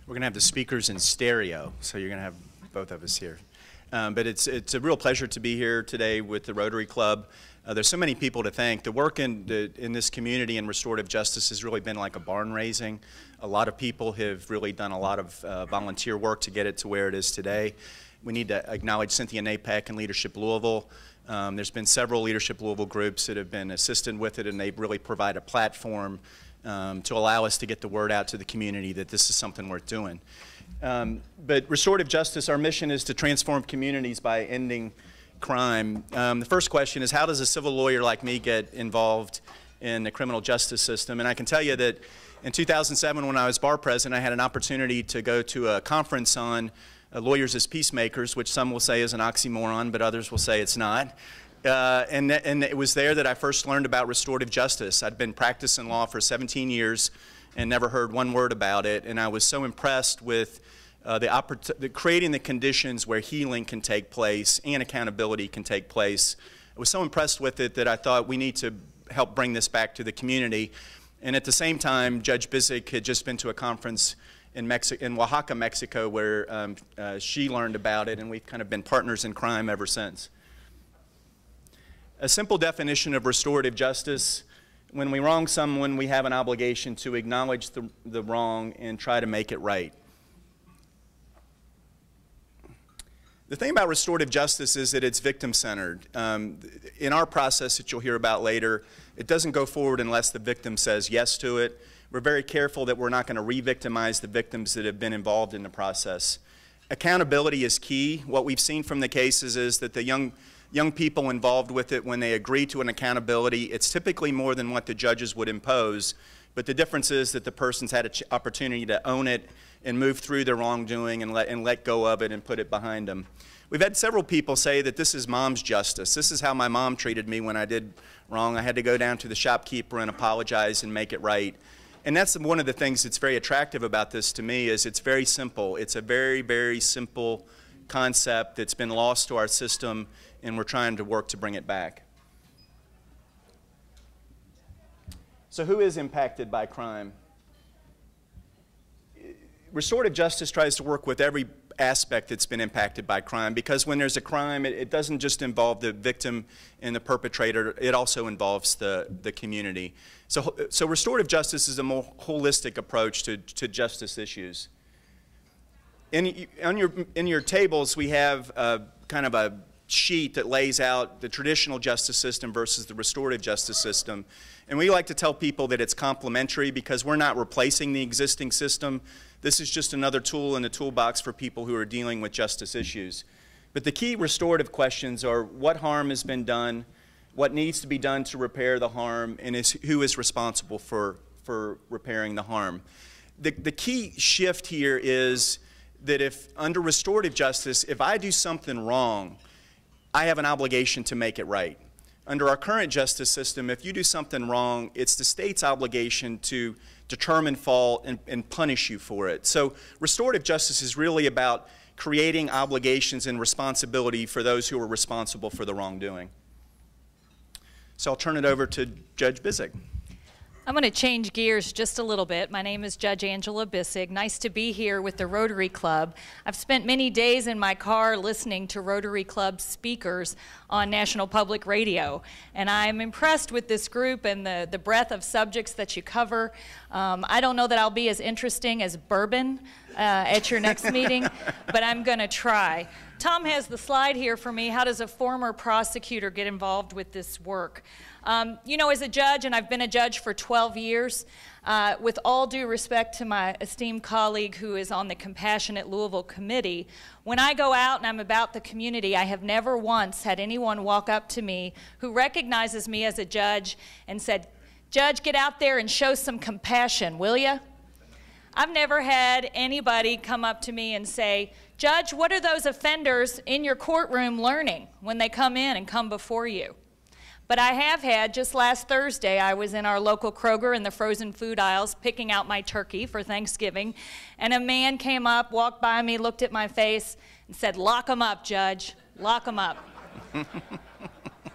We're going to have the speakers in stereo, so you're going to have both of us here. But it's a real pleasure to be here today with the Rotary Club. There's so many people to thank. The work in this community in restorative justice has really been like a barn raising. A lot of people have really done a lot of volunteer work to get it to where it is today. We need to acknowledge Cynthia Napak and Leadership Louisville. There's been several Leadership Louisville groups that have been assistant with it, and they really provide a platform to allow us to get the word out to the community that this is something worth doing. But restorative justice, our mission is to transform communities by ending crime. The first question is, how does a civil lawyer like me get involved in the criminal justice system? And I can tell you that in 2007, when I was bar president, I had an opportunity to go to a conference on lawyers as peacemakers, which some will say is an oxymoron, but others will say it's not. And it was there that I first learned about restorative justice. I'd been practicing law for 17 years and never heard one word about it, and I was so impressed with creating the conditions where healing can take place and accountability can take place. I was so impressed with it that I thought we need to help bring this back to the community. And at the same time, Judge Bizik had just been to a conference in Oaxaca, Mexico, where she learned about it, and we've kind of been partners in crime ever since. A simple definition of restorative justice: when we wrong someone, we have an obligation to acknowledge the wrong and try to make it right. The thing about restorative justice is that it's victim-centered. In our process that you'll hear about later, it doesn't go forward unless the victim says yes to it. We're very careful that we're not going to re-victimize the victims that have been involved in the process. Accountability is key. What we've seen from the cases is that the young people involved with it, when they agree to an accountability, it's typically more than what the judges would impose. But the difference is that the person's had an opportunity to own it and move through their wrongdoing and let go of it and put it behind them. We've had several people say that this is mom's justice. This is how my mom treated me when I did wrong. I had to go down to the shopkeeper and apologize and make it right. And that's one of the things that's very attractive about this to me, is it's very simple. It's a very, very simple concept that's been lost to our system, and we're trying to work to bring it back. So who is impacted by crime? Restorative justice tries to work with every aspect that's been impacted by crime, because when there's a crime, it doesn't just involve the victim and the perpetrator, it also involves the community. So restorative justice is a more holistic approach to justice issues. In your tables, we have kind of a sheet that lays out the traditional justice system versus the restorative justice system. And we like to tell people that it's complementary, because we're not replacing the existing system. This is just another tool in the toolbox for people who are dealing with justice issues. But the key restorative questions are: what harm has been done, what needs to be done to repair the harm, and who is responsible for repairing the harm. The key shift here is that if under restorative justice, if I do something wrong, I have an obligation to make it right. Under our current justice system, if you do something wrong, it's the state's obligation to determine fault and punish you for it. So restorative justice is really about creating obligations and responsibility for those who are responsible for the wrongdoing. So I'll turn it over to Judge Bizik. I'm going to change gears just a little bit. My name is Judge Angela Bissig. Nice to be here with the Rotary Club. I've spent many days in my car listening to Rotary Club speakers on National Public Radio, and I'm impressed with this group and the breadth of subjects that you cover. I don't know that I'll be as interesting as bourbon at your next meeting, but I'm going to try. Tom has the slide here for me. How does a former prosecutor get involved with this work? You know, as a judge, and I've been a judge for 12 years, with all due respect to my esteemed colleague who is on the Compassionate Louisville Committee, when I go out and I'm about the community, I have never once had anyone walk up to me who recognizes me as a judge and said, "Judge, get out there and show some compassion, will you?" I've never had anybody come up to me and say, "Judge, what are those offenders in your courtroom learning when they come in and come before you?" But I have had, just last Thursday, I was in our local Kroger in the frozen food aisles picking out my turkey for Thanksgiving, and a man came up, walked by me, looked at my face, and said, "Lock 'em up, Judge, lock 'em up."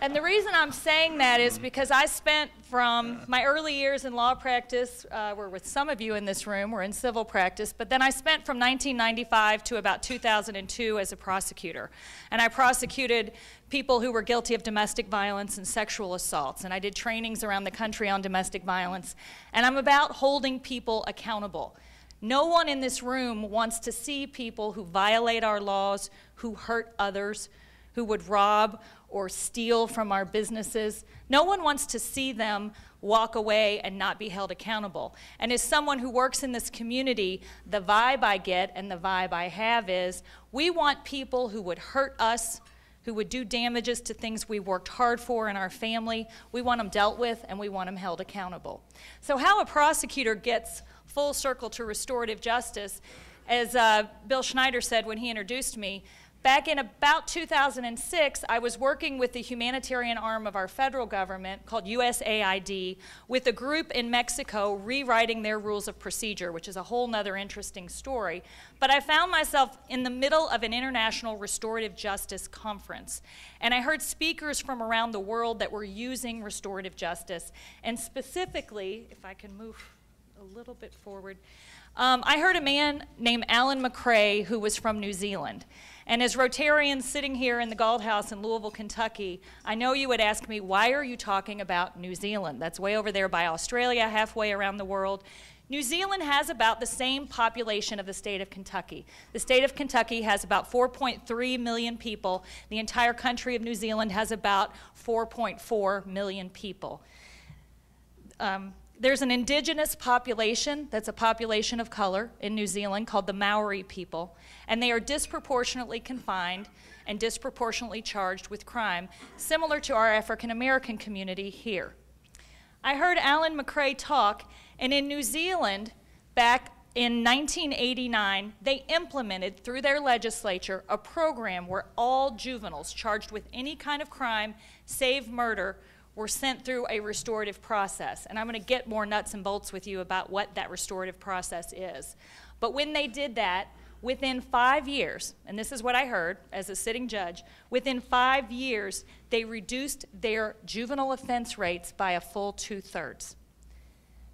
And the reason I'm saying that is because I spent from my early years in law practice, we're with some of you in this room, we're in civil practice, but then I spent from 1995 to about 2002 as a prosecutor. And I prosecuted people who were guilty of domestic violence and sexual assaults. And I did trainings around the country on domestic violence. And I'm about holding people accountable. No one in this room wants to see people who violate our laws, who hurt others, who would rob or steal from our businesses. No one wants to see them walk away and not be held accountable. And as someone who works in this community, the vibe I get and the vibe I have is we want people who would hurt us, who would do damages to things we worked hard for in our family. We want them dealt with and we want them held accountable. So how a prosecutor gets full circle to restorative justice, as Bill Schneider said when he introduced me, back in about 2006, I was working with the humanitarian arm of our federal government called USAID with a group in Mexico rewriting their rules of procedure, which is a whole nother interesting story. But I found myself in the middle of an international restorative justice conference. And I heard speakers from around the world that were using restorative justice. And specifically, if I can move a little bit forward, I heard a man named Alan McRae who was from New Zealand. And as Rotarians sitting here in the Galt House in Louisville, Kentucky, I know you would ask me, why are you talking about New Zealand? That's way over there by Australia, halfway around the world. New Zealand has about the same population of the state of Kentucky. The state of Kentucky has about 4.3 million people. The entire country of New Zealand has about 4.4 million people. There's an indigenous population that's a population of color in New Zealand called the Maori people, and they are disproportionately confined and disproportionately charged with crime, similar to our African American community here. I heard Alan McRae talk, and in New Zealand, back in 1989, they implemented through their legislature a program where all juveniles charged with any kind of crime, save murder, were sent through a restorative process. And I'm going to get more nuts and bolts with you about what that restorative process is. But when they did that, within 5 years, and this is what I heard as a sitting judge, within 5 years, they reduced their juvenile offense rates by a full 2/3.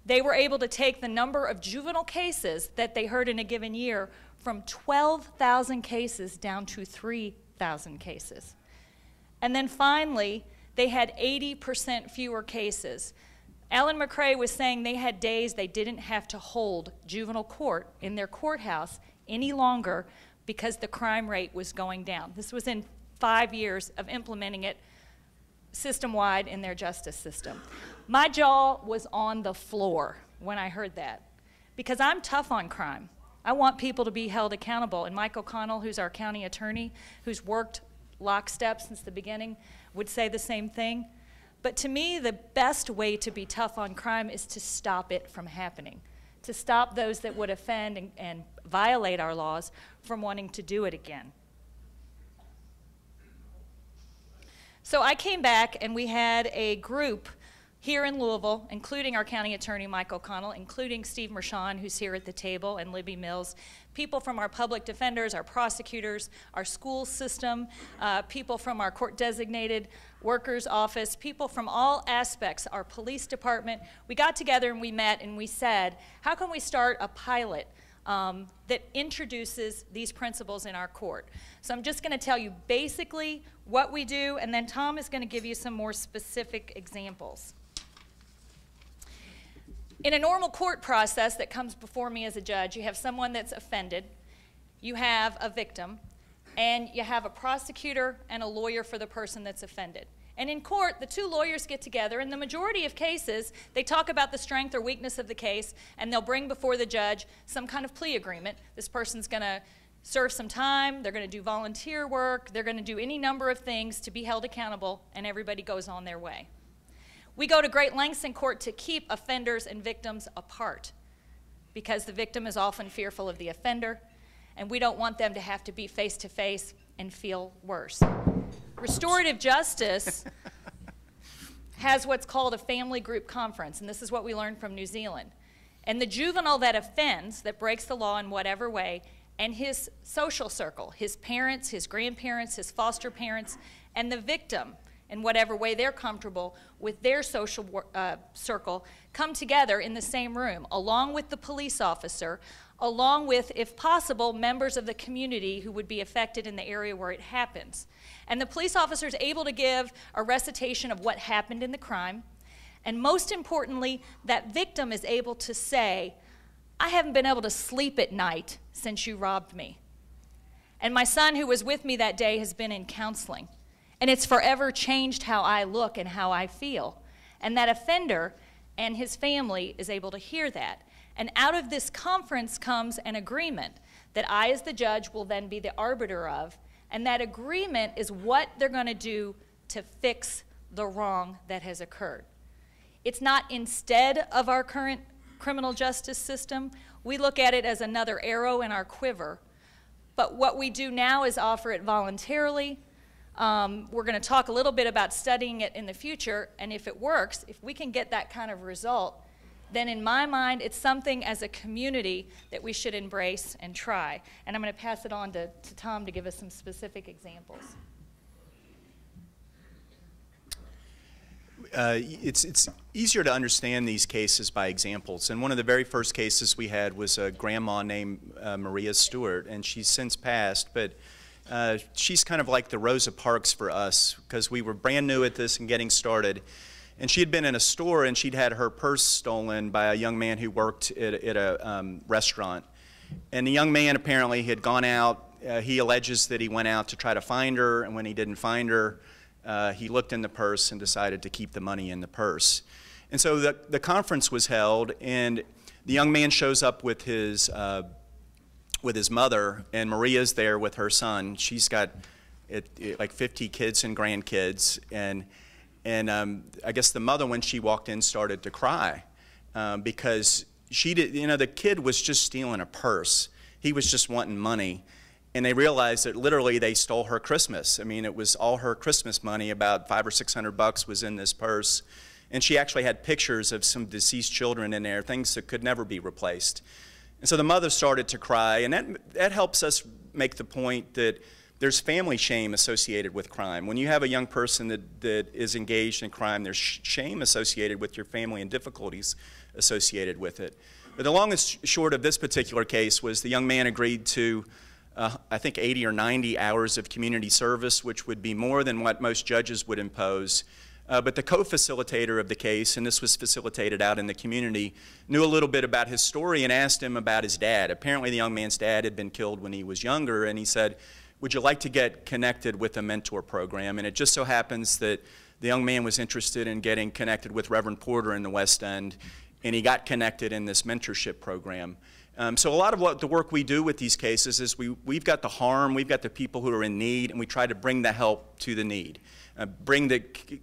They were able to take the number of juvenile cases that they heard in a given year from 12,000 cases down to 3,000 cases. And then finally, they had 80% fewer cases. Alan McRae was saying they had days they didn't have to hold juvenile court in their courthouse any longer because the crime rate was going down. This was in 5 years of implementing it system-wide in their justice system. My jaw was on the floor when I heard that because I'm tough on crime. I want people to be held accountable. And Mike O'Connell, who's our county attorney, who's worked lockstep since the beginning, would say the same thing. But to me, the best way to be tough on crime is to stop it from happening, to stop those that would offend and violate our laws from wanting to do it again. So I came back and we had a group here in Louisville, including our county attorney, Mike O'Connell, including Steve Mershon, who's here at the table, and Libby Mills, people from our public defenders, our prosecutors, our school system, people from our court-designated workers office, people from all aspects, our police department. We got together and we met and we said, how can we start a pilot that introduces these principles in our court? So I'm just going to tell you basically what we do, and then Tom is going to give you some more specific examples. In a normal court process that comes before me as a judge, you have someone that's offended, you have a victim, and you have a prosecutor and a lawyer for the person that's offended. And in court, the two lawyers get together. In the majority of cases, they talk about the strength or weakness of the case, and they'll bring before the judge some kind of plea agreement. This person's going to serve some time, they're going to do volunteer work, they're going to do any number of things to be held accountable, and everybody goes on their way. We go to great lengths in court to keep offenders and victims apart because the victim is often fearful of the offender, and we don't want them to have to be face-to-face and feel worse. Restorative justice has what's called a family group conference, and this is what we learned from New Zealand. And the juvenile that offends, that breaks the law in whatever way, and his social circle, his parents, his grandparents, his foster parents, and the victim in whatever way they're comfortable with their social circle, come together in the same room, along with the police officer, along with, if possible, members of the community who would be affected in the area where it happens. And the police officer is able to give a recitation of what happened in the crime, and most importantly, that victim is able to say, I haven't been able to sleep at night since you robbed me. And my son, who was with me that day, has been in counseling. And it's forever changed how I look and how I feel. And that offender and his family is able to hear that. And out of this conference comes an agreement that I, as the judge, will then be the arbiter of. And that agreement is what they're going to do to fix the wrong that has occurred. It's not instead of our current criminal justice system. We look at it as another arrow in our quiver. But what we do now is offer it voluntarily. We're going to talk a little bit about studying it in the future, and if it works, if we can get that kind of result, then in my mind, it's something as a community that we should embrace and try. And I'm going to pass it on to Tom to give us some specific examples. It's easier to understand these cases by examples. And one of the very first cases we had was a grandma named Maria Stewart, and she's since passed, but she's kind of like the Rosa Parks for us, because we were brand new at this and getting started. And she had been in a store, and she'd had her purse stolen by a young man who worked at a restaurant. And the young man apparently had gone out. He alleges that he went out to try to find her, and when he didn't find her, he looked in the purse and decided to keep the money in the purse. And so the conference was held, and the young man shows up with his mother, and Maria's there with her son. She's got like 50 kids and grandkids, and I guess the mother, when she walked in, started to cry because she did, the kid was just stealing a purse. He was just wanting money. And they realized that literally they stole her Christmas. I mean, it was all her Christmas money, about $500 or $600 was in this purse. And she actually had pictures of some deceased children in there, things that could never be replaced. And so the mother started to cry, and that helps us make the point that there's family shame associated with crime. When you have a young person that is engaged in crime, there's shame associated with your family and difficulties associated with it. But the long and short of this particular case was the young man agreed to I think 80 or 90 hours of community service, which would be more than what most judges would impose. But the co-facilitator of the case, and this was facilitated out in the community, knew a little bit about his story and asked him about his dad. Apparently the young man's dad had been killed when he was younger, and he said, would you like to get connected with a mentor program? And it just so happens that the young man was interested in getting connected with Reverend Porter in the West End, and he got connected in this mentorship program. So a lot of what the work we do with these cases is we've got the harm, we've got the people who are in need, and we try to bring the help to the need,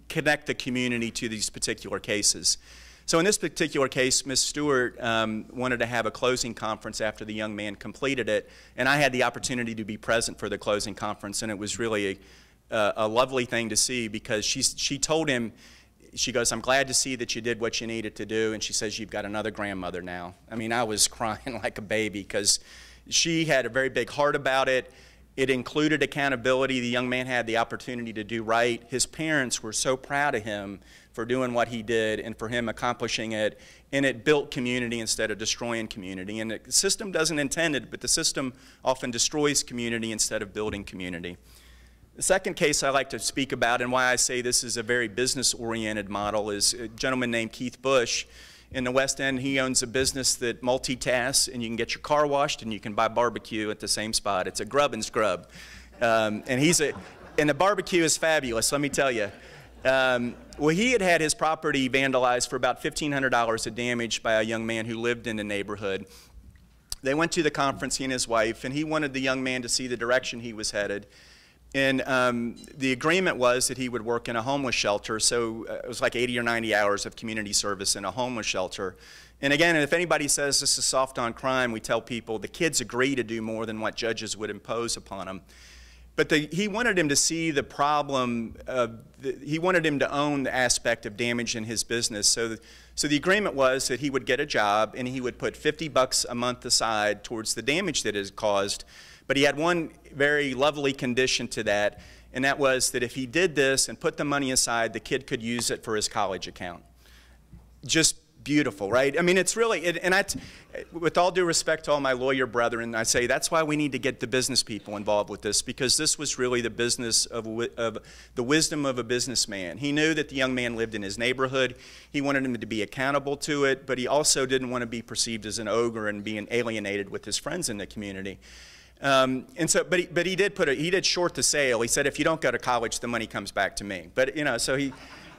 connect the community to these particular cases. So in this particular case, Ms. Stewart wanted to have a closing conference after the young man completed it, and I had the opportunity to be present for the closing conference, and it was really a lovely thing to see, because she told him, she goes, I'm glad to see that you did what you needed to do, and she says, you've got another grandmother now. I mean, I was crying like a baby, because she had a very big heart about it. It included accountability. The young man had the opportunity to do right. His parents were so proud of him for doing what he did and for him accomplishing it, and it built community instead of destroying community. And the system doesn't intend it, but the system often destroys community instead of building community. The second case I like to speak about, and why I say this is a very business-oriented model, is a gentleman named Keith Bush. In the West End, he owns a business that multitasks, and you can get your car washed and you can buy barbecue at the same spot. It's a grub and scrub. And the barbecue is fabulous, let me tell you. Well, he had his property vandalized for about $1,500 of damage by a young man who lived in the neighborhood. They went to the conference, he and his wife, and he wanted the young man to see the direction he was headed. And the agreement was that he would work in a homeless shelter, so it was like 80 or 90 hours of community service in a homeless shelter. And again, if anybody says this is soft on crime, we tell people the kids agree to do more than what judges would impose upon them. But he wanted him to see the problem, he wanted him to own the aspect of damage in his business. So the agreement was that he would get a job and he would put $50 a month aside towards the damage that is caused. But he had one very lovely condition to that, and that was that if he did this and put the money aside, the kid could use it for his college account. Just beautiful, right? I mean, it's really, with all due respect to all my lawyer brethren, I say that's why we need to get the business people involved with this, because this was really the business of the wisdom of a businessman. He knew that the young man lived in his neighborhood. He wanted him to be accountable to it, but he also didn't want to be perceived as an ogre and being alienated with his friends in the community. And so, but he did short the sale. He said, if you don't go to college, the money comes back to me. But you know, so he.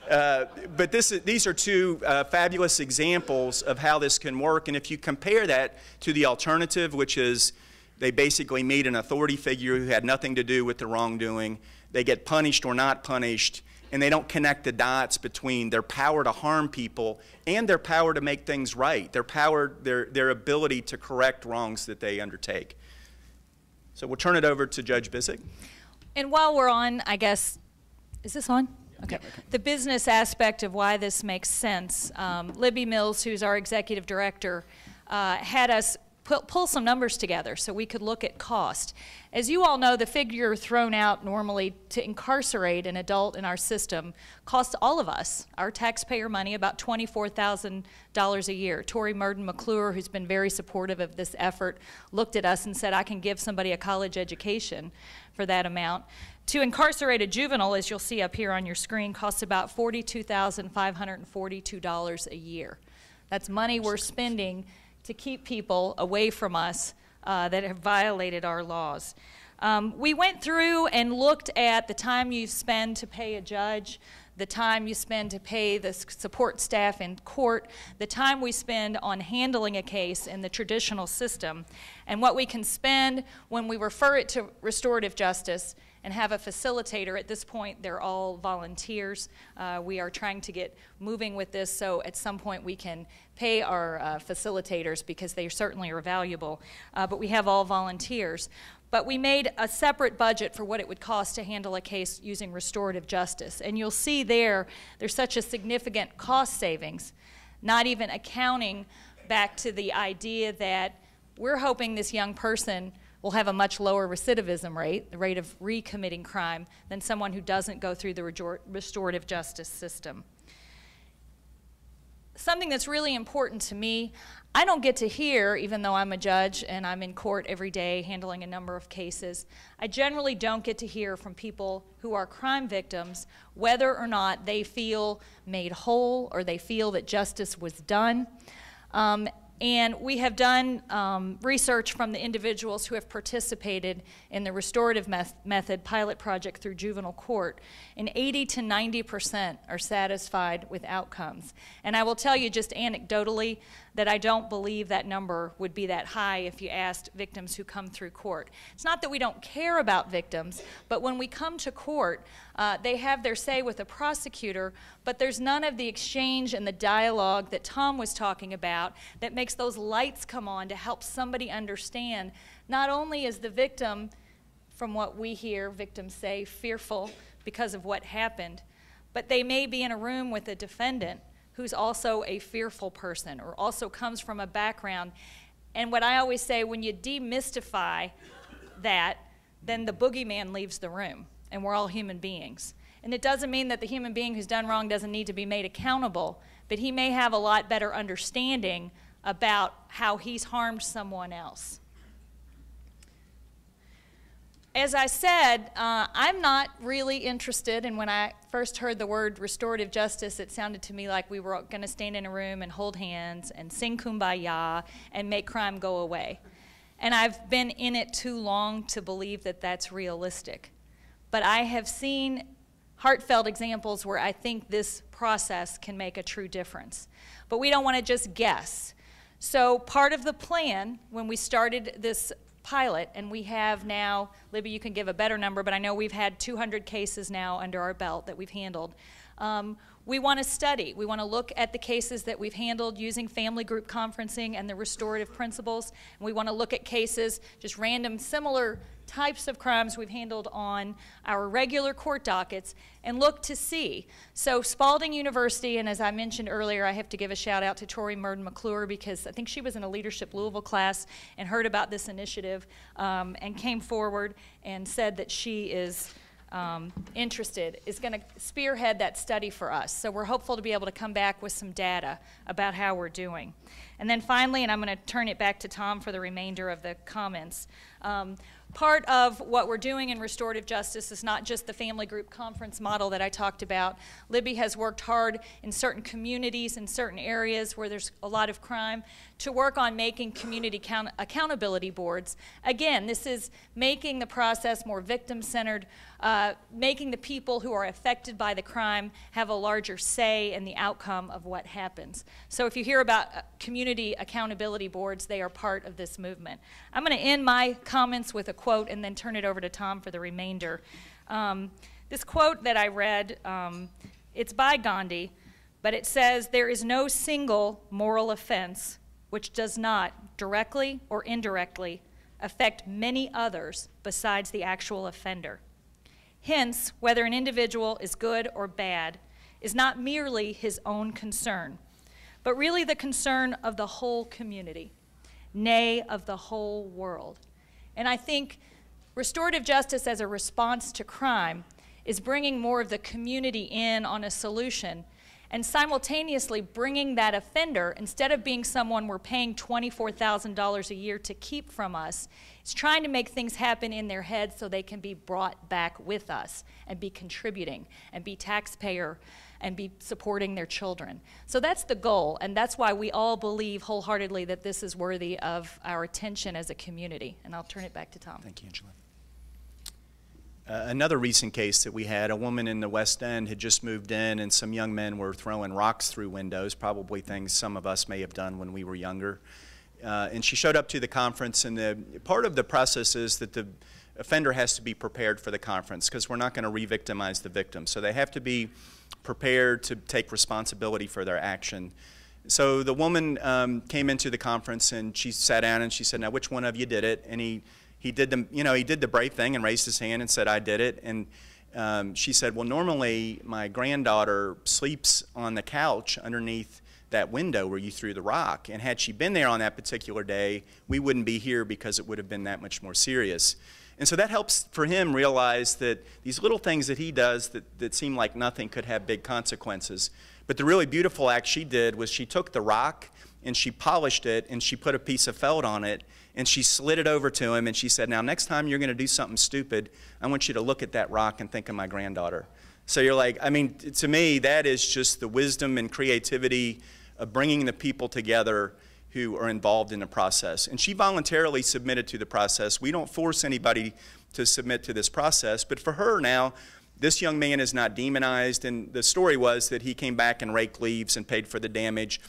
But these are two fabulous examples of how this can work. And if you compare that to the alternative, which is they basically meet an authority figure who had nothing to do with the wrongdoing, they get punished or not punished, and they don't connect the dots between their power to harm people and their power to make things right, their ability to correct wrongs that they undertake. So we'll turn it over to Judge Bissig. And while we're on, I guess, is this on? Okay. Yeah, okay. The business aspect of why this makes sense. Libby Mills, who's our executive director, had us pull some numbers together so we could look at cost. As you all know, the figure thrown out normally to incarcerate an adult in our system costs all of us, our taxpayer money, about $24,000 a year. Tori Murden McClure, who's been very supportive of this effort, looked at us and said, I can give somebody a college education for that amount. To incarcerate a juvenile, as you'll see up here on your screen, costs about $42,542 a year. That's money we're spending to keep people away from us that have violated our laws. We went through and looked at the time you spend to pay a judge, the time you spend to pay the support staff in court, the time we spend on handling a case in the traditional system, and what we can spend when we refer it to restorative justice and have a facilitator. At this point, they're all volunteers. We are trying to get moving with this, so at some point we can pay our facilitators because they certainly are valuable, but we have all volunteers. But we made a separate budget for what it would cost to handle a case using restorative justice. And you'll see there's such a significant cost savings, not even accounting back to the idea that we're hoping this young person will have a much lower recidivism rate, the rate of recommitting crime, than someone who doesn't go through the restorative justice system. Something that's really important to me, I don't get to hear, even though I'm a judge and I'm in court every day handling a number of cases, I generally don't get to hear from people who are crime victims whether or not they feel made whole or they feel that justice was done. And we have done research from the individuals who have participated in the restorative method pilot project through juvenile court, and 80 to 90% are satisfied with outcomes. And I will tell you just anecdotally that I don't believe that number would be that high if you asked victims who come through court. It's not that we don't care about victims, but when we come to court, they have their say with the prosecutor, but there's none of the exchange and the dialogue that Tom was talking about that makes those lights come on to help somebody understand not only is the victim, from what we hear victims say, fearful because of what happened, but they may be in a room with a defendant who's also a fearful person or also comes from a background. And what I always say, when you demystify that, then the boogeyman leaves the room, and we're all human beings. And it doesn't mean that the human being who's done wrong doesn't need to be made accountable, but he may have a lot better understanding about how he's harmed someone else. As I said, I'm not really interested, and when I first heard the word restorative justice, it sounded to me like we were going to stand in a room and hold hands and sing Kumbaya and make crime go away. And I've been in it too long to believe that that's realistic. But I have seen heartfelt examples where I think this process can make a true difference. But we don't want to just guess. So part of the plan when we started this pilot, and we have now, Libby, you can give a better number, but I know we've had 200 cases now under our belt that we've handled. We want to study. We want to look at the cases that we've handled using family group conferencing and the restorative principles. And we want to look at cases, just random similar types of crimes we've handled on our regular court dockets and look to see. So Spalding University, and as I mentioned earlier, I have to give a shout out to Tori Murden McClure because I think she was in a Leadership Louisville class and heard about this initiative and came forward and said that she is interested, is going to spearhead that study for us. So we're hopeful to be able to come back with some data about how we're doing. And then finally, and I'm going to turn it back to Tom for the remainder of the comments, part of what we're doing in restorative justice is not just the family group conference model that I talked about. Libby has worked hard in certain communities, in certain areas where there's a lot of crime, to work on making community accountability boards. Again, this is making the process more victim-centered, making the people who are affected by the crime have a larger say in the outcome of what happens. So if you hear about community accountability boards, they are part of this movement. I'm going to end my comments with a quote and then turn it over to Tom for the remainder. This quote that I read, it's by Gandhi, but it says, "There is no single moral offense which does not, directly or indirectly, affect many others besides the actual offender. Hence, whether an individual is good or bad is not merely his own concern, but really the concern of the whole community, nay, of the whole world." And I think restorative justice as a response to crime is bringing more of the community in on a solution, and simultaneously bringing that offender, instead of being someone we're paying $24,000 a year to keep from us, is trying to make things happen in their heads so they can be brought back with us and be contributing and be taxpayer and be supporting their children. So that's the goal, and that's why we all believe wholeheartedly that this is worthy of our attention as a community. And I'll turn it back to Tom. Thank you, Angela. Another recent case that we had, a woman in the West End had just moved in, and some young men were throwing rocks through windows, probably things some of us may have done when we were younger. And she showed up to the conference, and part of the process is that the offender has to be prepared for the conference, because we're not going to re-victimize the victim. So they have to be prepared to take responsibility for their action. So the woman came into the conference, and she sat down and she said, "Now, which one of you did it?" And he did the brave thing and raised his hand and said, "I did it." And she said, "Well, normally my granddaughter sleeps on the couch underneath that window where you threw the rock. And had she been there on that particular day, we wouldn't be here because it would have been that much more serious." And so that helps for him realize that these little things that he does that seem like nothing could have big consequences. But the really beautiful act she did was she took the rock and she polished it and she put a piece of felt on it and she slid it over to him and she said, "Now next time you're going to do something stupid, I want you to look at that rock and think of my granddaughter." So you're like, I mean, to me, that is just the wisdom and creativity of bringing the people together who are involved in the process. And she voluntarily submitted to the process. We don't force anybody to submit to this process, but for her now, this young man is not demonized, and the story was that he came back and raked leaves and paid for the damage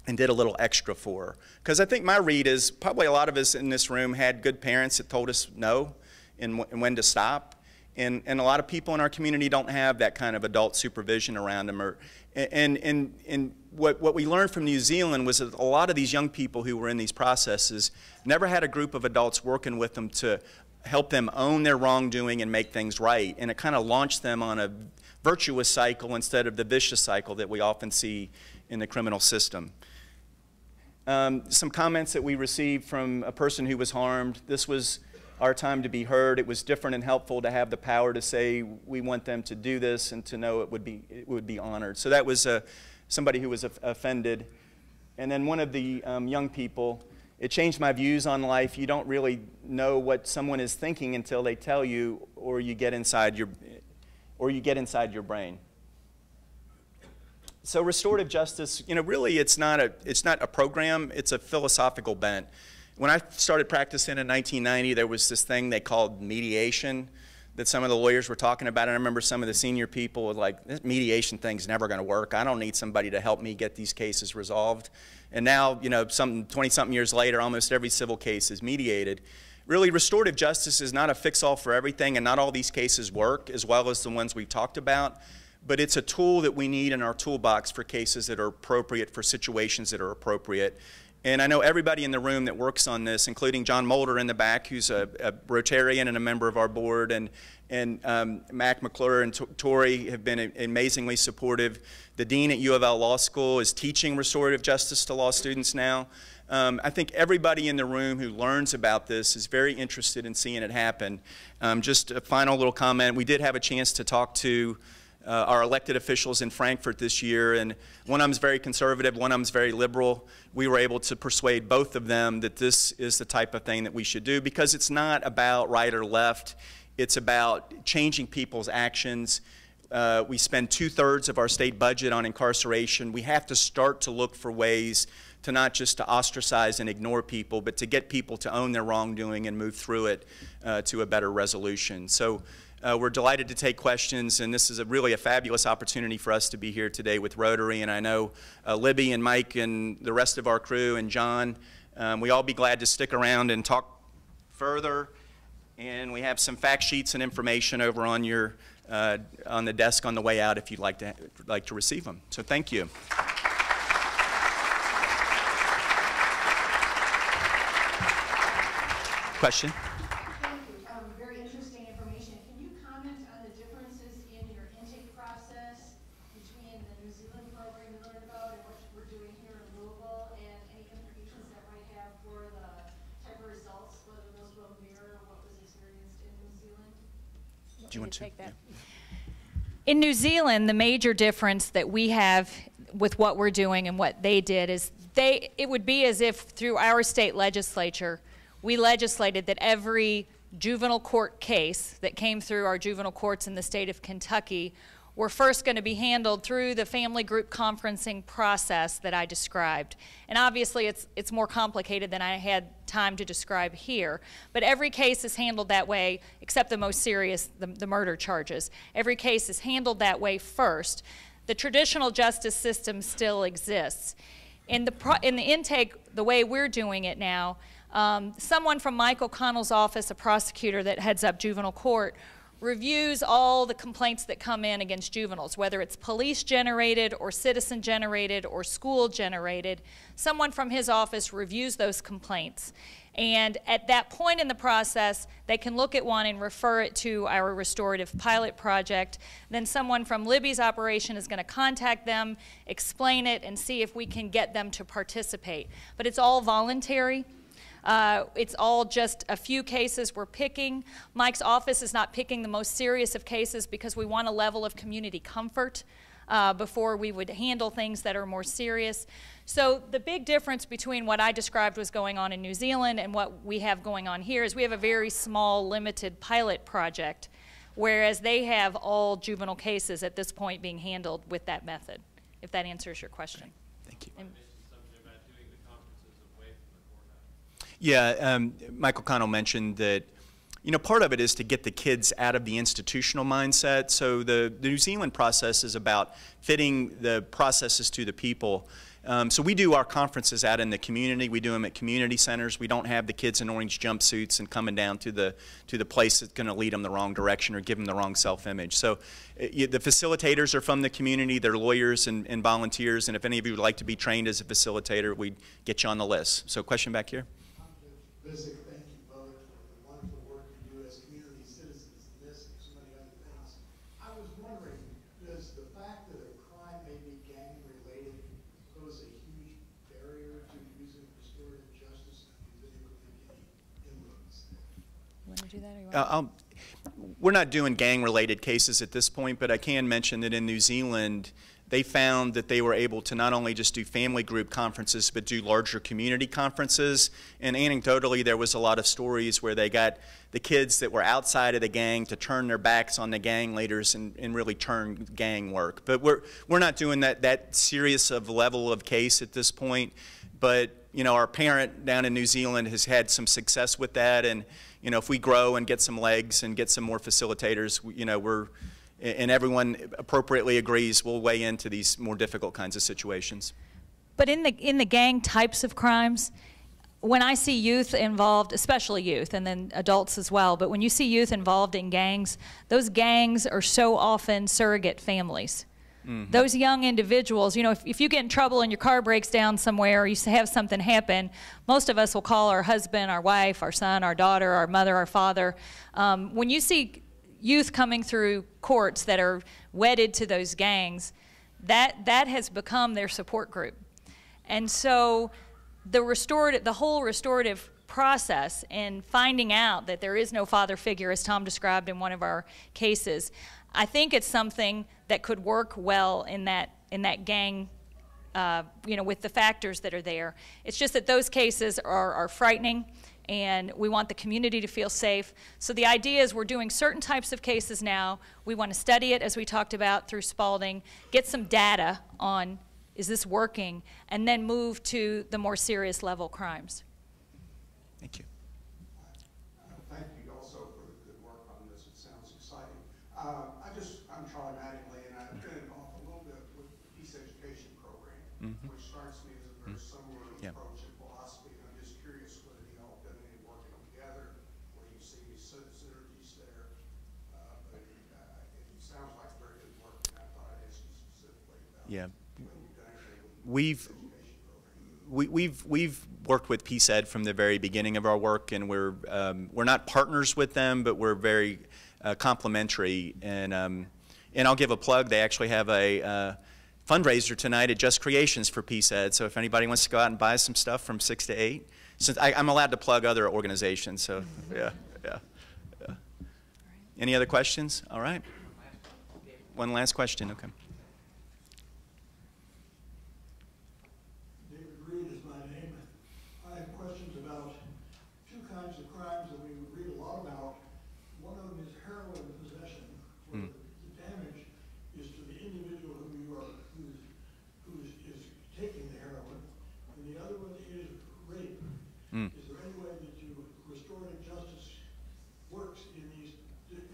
and did a little extra for her. Because I think my read is probably a lot of us in this room had good parents that told us no and when to stop. And a lot of people in our community don't have that kind of adult supervision around them. And what we learned from New Zealand was that a lot of these young people who were in these processes never had a group of adults working with them to help them own their wrongdoing and make things right. And it kind of launched them on a virtuous cycle instead of the vicious cycle that we often see in the criminal system. Some comments that we received from a person who was harmed. This was our time to be heard. It was different and helpful to have the power to say we want them to do this and to know it would be honored. So that was somebody who was offended. And then one of the young people, "It changed my views on life. You don't really know what someone is thinking until they tell you, or you get inside your brain." So restorative justice, really it's not a program, it's a philosophical bent. When I started practicing in 1990, there was this thing they called mediation that some of the lawyers were talking about, and I remember some of the senior people were like, "This mediation thing's never going to work. I don't need somebody to help me get these cases resolved." And now, 20-something years later, almost every civil case is mediated. Really, restorative justice is not a fix-all for everything, and not all these cases work, as well as the ones we've talked about. But it's a tool that we need in our toolbox for cases that are appropriate, for situations that are appropriate. And I know everybody in the room that works on this, including John Mulder in the back, who's a Rotarian and a member of our board, and Mac McClure and Tori have been amazingly supportive. The dean at U of L Law School is teaching restorative justice to law students now. I think everybody in the room who learns about this is very interested in seeing it happen. Just a final little comment. We did have a chance to talk to our elected officials in Frankfurt this year, and one of them is very conservative, one of them is very liberal. We were able to persuade both of them that this is the type of thing that we should do, because it's not about right or left. It's about changing people's actions. We spend 2/3 of our state budget on incarceration. We have to start to look for ways to not just to ostracize and ignore people, but to get people to own their wrongdoing and move through it to a better resolution. So we're delighted to take questions, and this is really a fabulous opportunity for us to be here today with Rotary. And I know Libby and Mike and the rest of our crew and John, we all be glad to stick around and talk further. And we have some fact sheets and information over on your on the desk on the way out if you'd like to receive them. So thank you. Question? Thank you. Very interesting information. Can you comment on the differences in your intake process between the New Zealand program you learned about and what we're doing here in Louisville, and any implications that might have for the type of results, whether those will mirror what was experienced in New Zealand? Do you want to take that? Yeah. In New Zealand, the major difference that we have with what we're doing and what they did is it would be as if through our state legislature we legislated that every juvenile court case that came through our juvenile courts in the state of Kentucky were first going to be handled through the family group conferencing process that I described. And obviously it's more complicated than I had time to describe here. But every case is handled that way, except the most serious, the murder charges. Every case is handled that way first. The traditional justice system still exists. In the intake, the way we're doing it now, someone from Mike O'Connell's office, a prosecutor that heads up juvenile court, reviews all the complaints that come in against juveniles, whether it's police generated or citizen generated or school generated. Someone from his office reviews those complaints. And at that point in the process, they can look at one and refer it to our restorative pilot project. Then someone from Libby's operation is going to contact them, explain it, and see if we can get them to participate. But it's all voluntary. It's all just a few cases we're picking. Mike's office is not picking the most serious of cases because we want a level of community comfort before we would handle things that are more serious. So the big difference between what I described was going on in New Zealand and what we have going on here is we have a very small, limited pilot project, whereas they have all juvenile cases at this point being handled with that method, if that answers your question. Thank you. And yeah, Michael Connell mentioned that, you know, part of it is to get the kids out of the institutional mindset. So the New Zealand process is about fitting the processes to the people. So we do our conferences out in the community. We do them at community centers. We don't have the kids in orange jumpsuits and coming down to the place that's going to lead them the wrong direction or give them the wrong self-image. So the facilitators are from the community. They're lawyers and volunteers. And if any of you would like to be trained as a facilitator, we'd get you on the list. So question back here. Bisick, thank you both for the wonderful work you do as community citizens in this and so many other things. I was wondering, does the fact that a crime may be gang-related pose a huge barrier to using restorative justice, and have you been able to make any inroads there? you want to do that? Or you want We're not doing gang-related cases at this point, but I can mention that in New Zealand, they found that they were able to not only just do family group conferences, but do larger community conferences. And anecdotally, there was a lot of stories where they got the kids that were outside of the gang to turn their backs on the gang leaders and really turn gang work. But we're not doing that serious of level of case at this point. But, you know, our parent down in New Zealand has had some success with that. And, you know, if we grow and get some legs and get some more facilitators, you know, and everyone appropriately agrees, we'll weigh into these more difficult kinds of situations. But in the gang types of crimes, when I see youth involved, especially youth and then adults as well, but when you see youth involved in gangs, those gangs are so often surrogate families. Mm-hmm. Those young individuals, you know, if you get in trouble and your car breaks down somewhere or you have something happen, most of us will call our husband, our wife, our son, our daughter, our mother, our father. When you see youth coming through courts that are wedded to those gangs, that has become their support group. And so the whole restorative process and finding out that there is no father figure, as Tom described in one of our cases, I think it's something that could work well in that gang, you know, with the factors that are there. It's just that those cases are frightening, and we want the community to feel safe. So the idea is we're doing certain types of cases now. We want to study it, as we talked about through Spalding, get some data on, is this working, and then move to the more serious level crimes. Thank you. Thank you also for the good work on this. It sounds exciting. I'm Charlie Mattingly, and I've been involved a little bit with the Peace Education Program, which strikes me as a very similar approach and philosophy. And I'm just curious whether you all have done any working together, where you see synergies there. But it sounds like very good work, and I thought I'd ask you specifically about whether you've done anything with the We've worked with Peace Ed from the very beginning of our work, and we're not partners with them, but we're very complementary. And I'll give a plug. They actually have a fundraiser tonight at Just Creations for Peace Ed. So if anybody wants to go out and buy some stuff from 6 to 8, since I'm allowed to plug other organizations. So yeah. Any other questions? All right. One last question. Okay. Is there any way that restorative justice works in these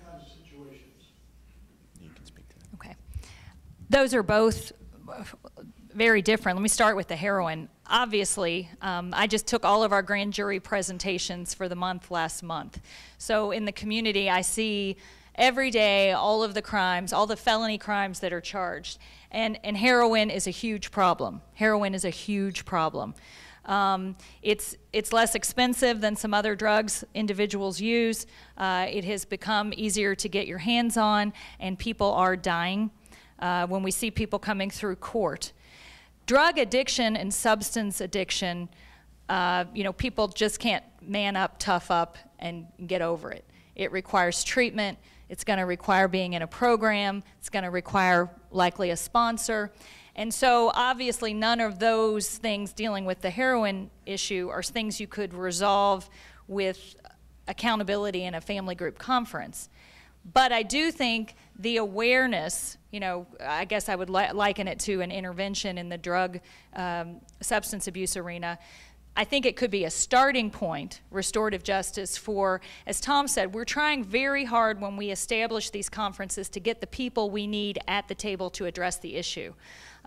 kinds of situations? You can speak to that. Okay. Those are both very different. Let me start with the heroin. Obviously, I just took all of our grand jury presentations for the month last month. So in the community, I see every day all of the crimes, all the felony crimes that are charged. And heroin is a huge problem. Heroin is a huge problem. It's less expensive than some other drugs individuals use. It has become easier to get your hands on, and people are dying when we see people coming through court. Drug addiction and substance addiction, you know, people just can't man up, tough up, and get over it. It requires treatment. It's going to require being in a program. It's going to require likely a sponsor. And so obviously none of those things dealing with the heroin issue are things you could resolve with accountability in a family group conference. But I do think the awareness, you know, I guess I would liken it to an intervention in the drug substance abuse arena. I think it could be a starting point, restorative justice, for, as Tom said, we're trying very hard when we establish these conferences to get the people we need at the table to address the issue.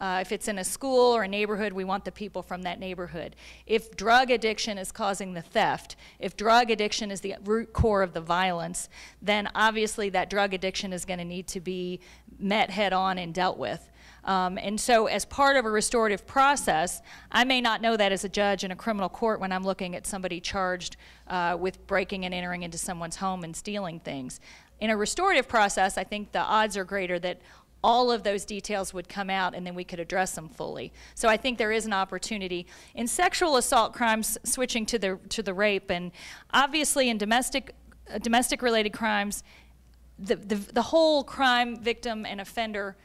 If it's in a school or a neighborhood, we want the people from that neighborhood. If drug addiction is causing the theft, if drug addiction is the root core of the violence, then obviously that drug addiction is going to need to be met head on and dealt with. And so as part of a restorative process, I may not know that as a judge in a criminal court when I'm looking at somebody charged with breaking and entering into someone's home and stealing things. In a restorative process, I think the odds are greater that all of those details would come out and then we could address them fully. So I think there is an opportunity. In sexual assault crimes, switching to the rape, and obviously in domestic related crimes, the whole crime victim and offender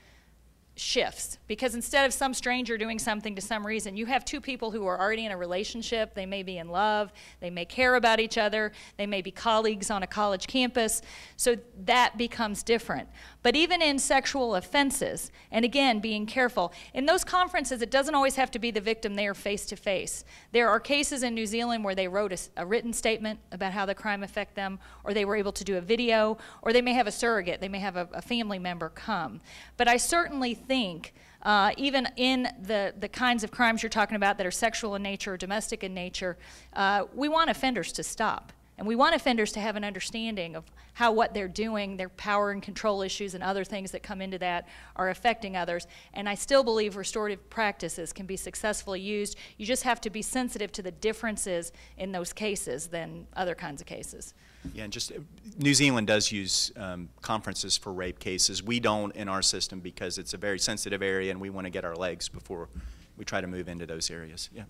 shifts, because instead of some stranger doing something to some reason, you have two people who are already in a relationship. They may be in love, they may care about each other, they may be colleagues on a college campus, so that becomes different. But even in sexual offenses, and again, being careful, in those conferences it doesn't always have to be the victim there face to face. There are cases in New Zealand where they wrote a written statement about how the crime affected them, or they were able to do a video, or they may have a surrogate, they may have a family member come. But I certainly think even in the kinds of crimes you're talking about that are sexual in nature or domestic in nature, we want offenders to stop. And we want offenders to have an understanding of how what they're doing, their power and control issues and other things that come into that are affecting others. And I still believe restorative practices can be successfully used. You just have to be sensitive to the differences in those cases than other kinds of cases. Yeah, and just New Zealand does use conferences for rape cases. We don't in our system because it's a very sensitive area and we want to get our legs before we try to move into those areas. Yeah.